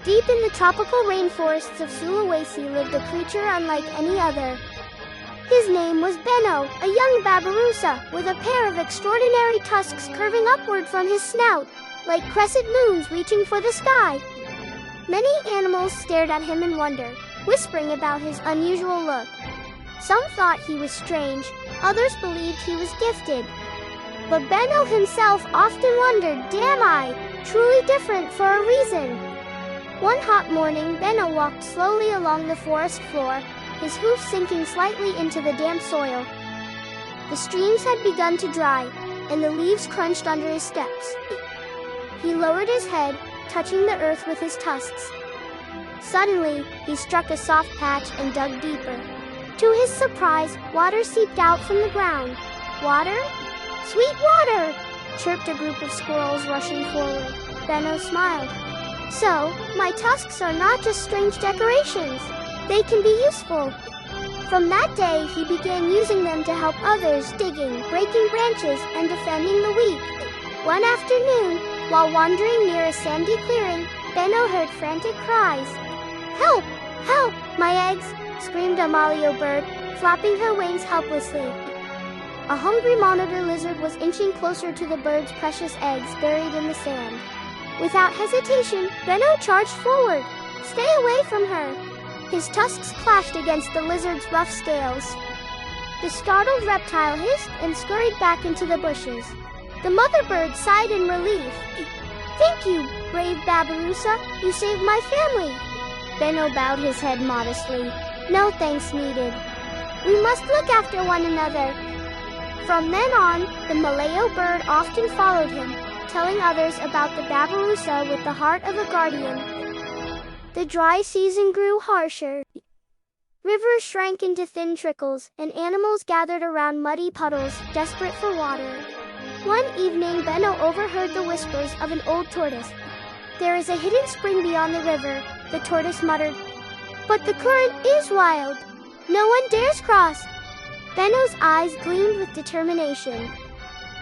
Deep in the tropical rainforests of Sulawesi lived a creature unlike any other. His name was Beno, a young Babirusa, with a pair of extraordinary tusks curving upward from his snout, like crescent moons reaching for the sky. Many animals stared at him in wonder, whispering about his unusual look. Some thought he was strange, others believed he was gifted. But Beno himself often wondered, am I truly different for a reason? One hot morning, Beno walked slowly along the forest floor, his hoofs sinking slightly into the damp soil. The streams had begun to dry, and the leaves crunched under his steps. He lowered his head, touching the earth with his tusks. Suddenly, he struck a soft patch and dug deeper. To his surprise, water seeped out from the ground. Water? Sweet water! Chirped a group of squirrels rushing forward. Beno smiled. So, my tusks are not just strange decorations. They can be useful. From that day, he began using them to help others, digging, breaking branches, and defending the weak. One afternoon, while wandering near a sandy clearing, Beno heard frantic cries. Help! Help! My eggs! Screamed a malio bird, flapping her wings helplessly. A hungry monitor lizard was inching closer to the bird's precious eggs buried in the sand. Without hesitation, Beno charged forward. Stay away from her! His tusks clashed against the lizard's rough scales. The startled reptile hissed and scurried back into the bushes. The mother bird sighed in relief. Thank you, brave Babirusa. You saved my family. Beno bowed his head modestly. No thanks needed. We must look after one another. From then on, the Malayo bird often followed him, telling others about the Babirusa with the heart of a guardian. The dry season grew harsher. Rivers shrank into thin trickles, and animals gathered around muddy puddles, desperate for water. One evening, Beno overheard the whispers of an old tortoise. There is a hidden spring beyond the river, the tortoise muttered. But the current is wild. No one dares cross. Beno's eyes gleamed with determination.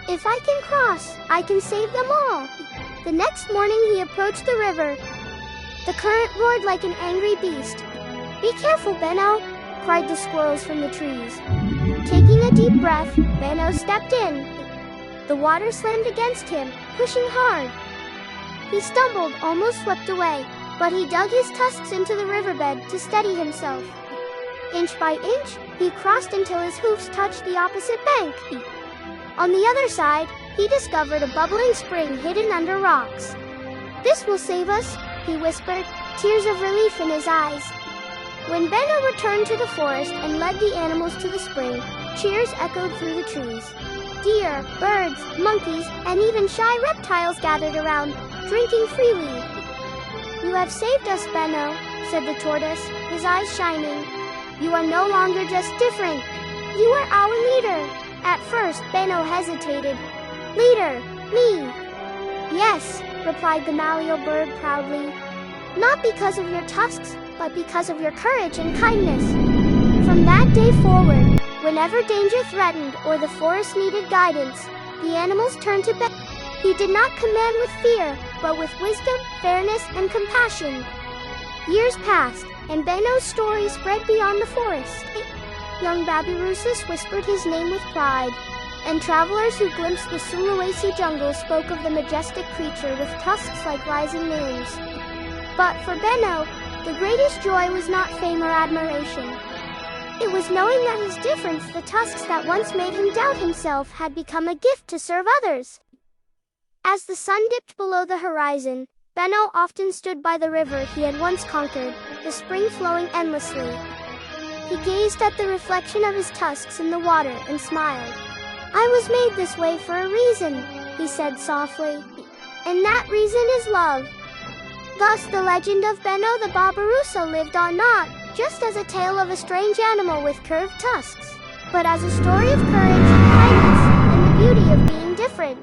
If I can cross, I can save them all. The next morning he approached the river. The current roared like an angry beast. Be careful, Beno, cried the squirrels from the trees. Taking a deep breath, Beno stepped in. The water slammed against him, pushing hard. He stumbled, almost swept away, but he dug his tusks into the riverbed to steady himself. Inch by inch, he crossed until his hoofs touched the opposite bank. On the other side, he discovered a bubbling spring hidden under rocks. This will save us, he whispered, tears of relief in his eyes. When Beno returned to the forest and led the animals to the spring, cheers echoed through the trees. Deer, birds, monkeys, and even shy reptiles gathered around, drinking freely. You have saved us, Beno, said the tortoise, his eyes shining. You are no longer just different. You are our leader. At first, Beno hesitated. Leader, me. Yes, replied the malio bird proudly. Not because of your tusks, but because of your courage and kindness. From that day forward, whenever danger threatened or the forest needed guidance, the animals turned to Beno. He did not command with fear, but with wisdom, fairness, and compassion. Years passed, and Beno's story spread beyond the forest. Young Babirusas whispered his name with pride, and travelers who glimpsed the Sulawesi jungle spoke of the majestic creature with tusks like rising moons. But for Beno, the greatest joy was not fame or admiration. It was knowing that his difference, the tusks that once made him doubt himself, had become a gift to serve others. As the sun dipped below the horizon, Beno often stood by the river he had once conquered, the spring flowing endlessly. He gazed at the reflection of his tusks in the water and smiled. I was made this way for a reason, he said softly. And that reason is love. Thus the legend of Beno the Babirusa lived on, not just as a tale of a strange animal with curved tusks, but as a story of courage, kindness, and the beauty of being different.